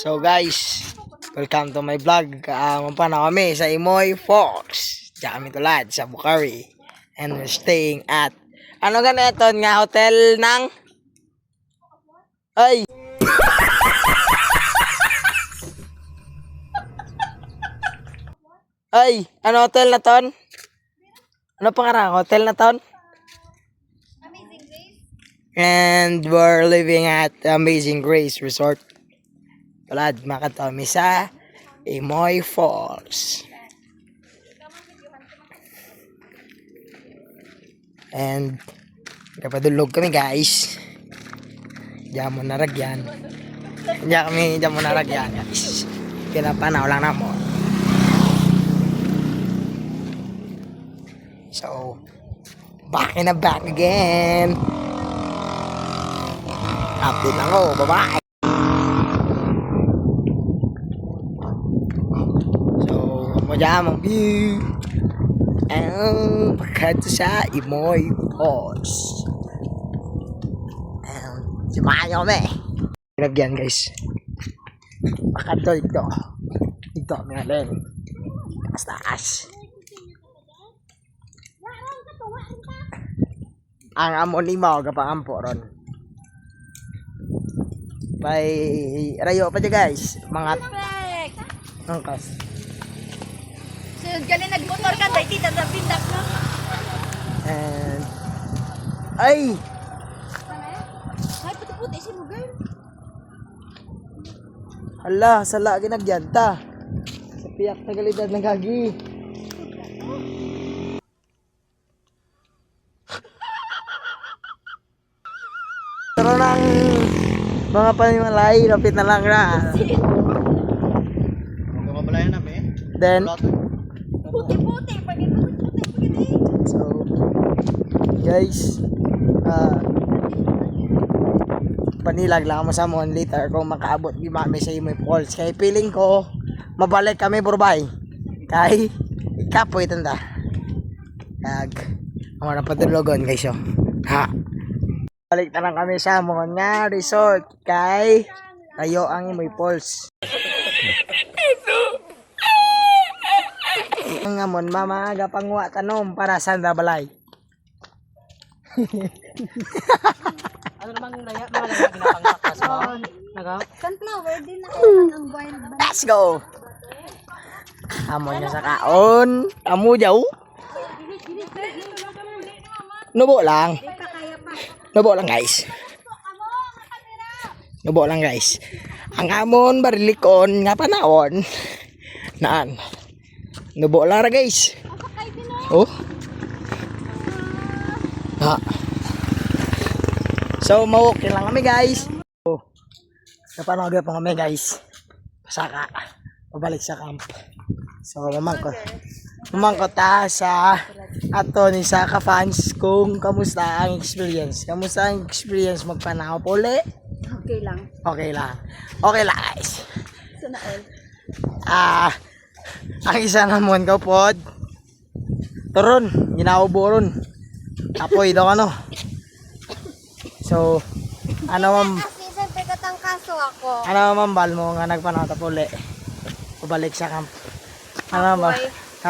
So guys, welcome to my vlog. Mampana kami sa Imoy Falls. Diyan kami tulad sa Bukhari. And we're staying at ano ganito nga hotel ng ay ay, ano hotel na ton? Ano pangarang hotel na ton? Amazing Grace. And we're living at Amazing Grace Resort. Tulad, makatami sa Imoy Falls. And kapadulog kami guys. Diyan mo naragyan. Diyan mo naragyan guys. Pinapanaw lang na mo. So, back again. Update lang ako. Bye-bye. So, madyan ang view. And pagkado sa Imoy Falls. And samahan nyo kami. Pinagyan guys. Pagkado ito. Ito kami alin. Taas. Ang amon ni mo gapaampo ron. By rayo pa dyan guys. Mga angkas. So, galing nagmotor ka, dahil tita sa pindak no? And ay! Ay, puti-puti si mo girl. Hala, sala ginagyanta. Sa piyak na galidad ng gagi. Pero ng mga panimalay, lapit na lang na. Mabalayan namin. Then, Puti-puti, puti-puti. so, guys, panilag lang mo sa mon later kung makaabot di mami sa Imoy Falls. Kaya feeling ko, mabalik kami burbay. Kay, ikapoy tanda. Kag, ang mga padulugon guys yo. Ha. Balik na lang kami sa mon nga resort. Kay, kayo ang Imoy Falls. Ang amon mamaga pangwa tanom para sa balay. Ano namang mga ginapangkakas mo? Sunflower din na kailangan ang wild ba? Let's go. Amon niya sa kaon. Amo jaw. Nubo lang. Nubo lang guys. Nubo lang guys. Ang amon barilikon nga panahon. Naan. Nubo lang ra guys. Oh. Ha. So mawok lang kami guys. Oh. Napanood pa kami guys. Pasaka. Pabalik sa camp. So mamangkot ta sa ato ni sa ka-fans kung kamusta ang experience. Kamusta ang experience magpanaw puli? Okay lang. Okay lang. Okay lang guys. Sunaol. Ang isa naman ka pod. Turon, ginaubo ron. Apoy daw ano. So, ano mam Kasi siyempre katang kaso ako. ano mambal mo nga nagpanaw ta puli. Pabalik sa camp. Ano ba?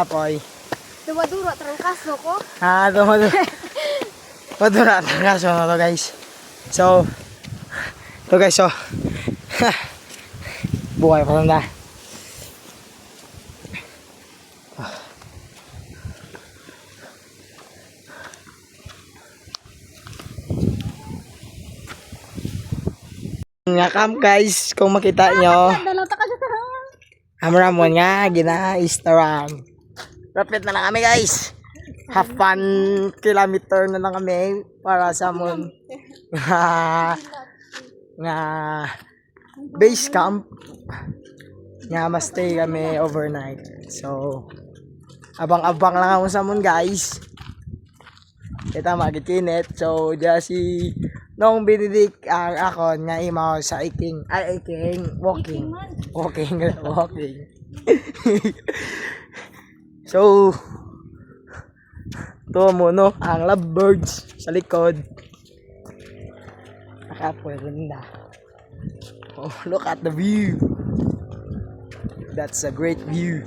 Apoy. Duwa-duro tarang kaso ko. Madura ang kaso na to guys. So, to guys so. Buhay pa rin na. Nga camp guys, kung makita nyo, Dalaw ta ka sa tarang. Amramon nga, gina-Instagram. Rapid na lang kami guys. Half 1 kilometer na lang kami para sa mon nga base camp. Nga ma-stay kami overnight. So, abang-abang lang ako sa mon guys. Kita magitinit. So, diya si nung binidik ang ako nga imaw sa walking. So, to mo no, ang lovebirds sa likod. Nakapwede na. Oh, look at the view. That's a great view.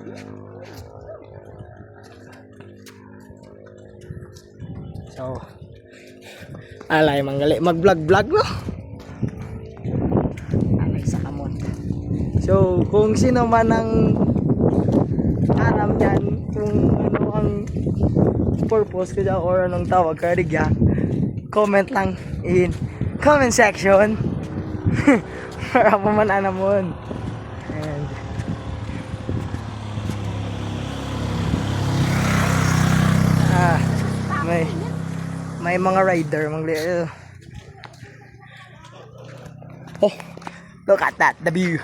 So, alay manggali mag-vlog-vlog no. Alay sa kamot. So, kung sino man ang alam yan kung ano ang purpose ko dyan or anong tawag karigya, comment lang in comment section para po man anamon. And may mga rider oh, look at that, the view.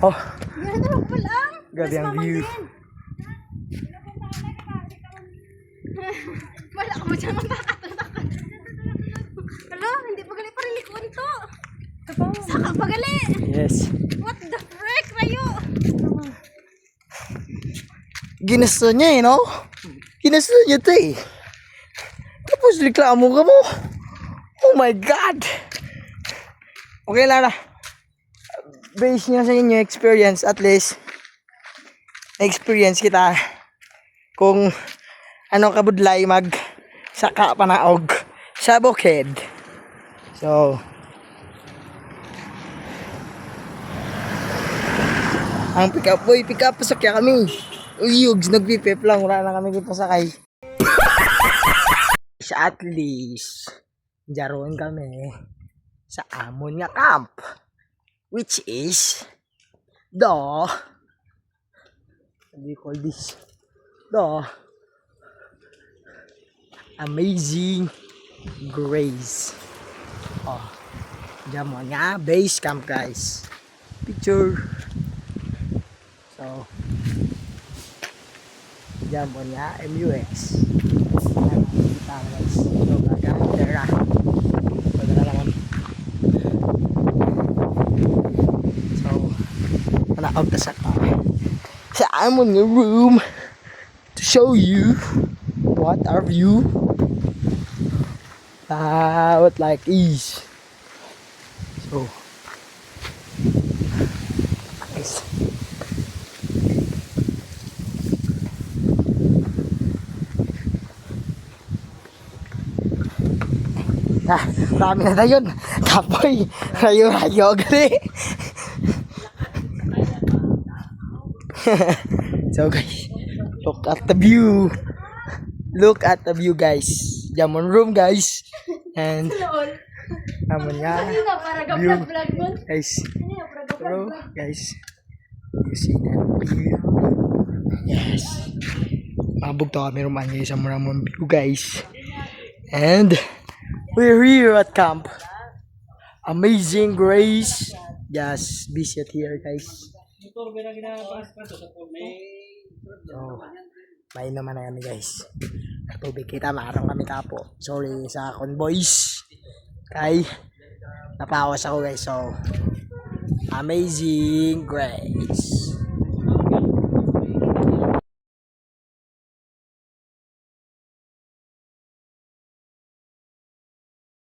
Oh, Yan na pala. grabe ang view. Wala ka mo dyan magkakatatak. Hala, hindi pagali pa rin likon to. Saka pagali. Yes. What the frick, Rayo? Ginusto niya no? Ginusto niya to eh. Tapos reklamo ka mo. Oh my God. Okay lang na. Base niya sa inyo experience, at least na-experience kita kung ano kabudlay mag saka panaog sa bukid. So, ang pick up pasakya kami. Uyugs, nagpipip lang, wala na kami pasakay. Sa at least, jaroon kami sa amon nga camp, which is the, what do you call this? The Amazing Grace. Oh, dyan mo nga, base camp guys. Picture. So, dyan mo nga, MUX. Nakikita guys. So, magandara. Magandara naman. So, manaog na sa amon nga room to show you what our view out like is. So, nice. Dami na tayo yun. Kapoy, rayo-rayo gali. So guys, look at the view. Look at the view guys. Jamon room guys. And naman nga Kanina para view vlog mo. guys. Kanina para Bro guys, you see that view? Yes. Mabog to kami ruman guys sa Muramon view guys. And we're here at camp Amazing Grace. Just visit here guys. So, may naman na kami guys. Tubig kita, maarang kami kapo. Sorry sa convoys. Kay napawas ako guys. So, Amazing Grace.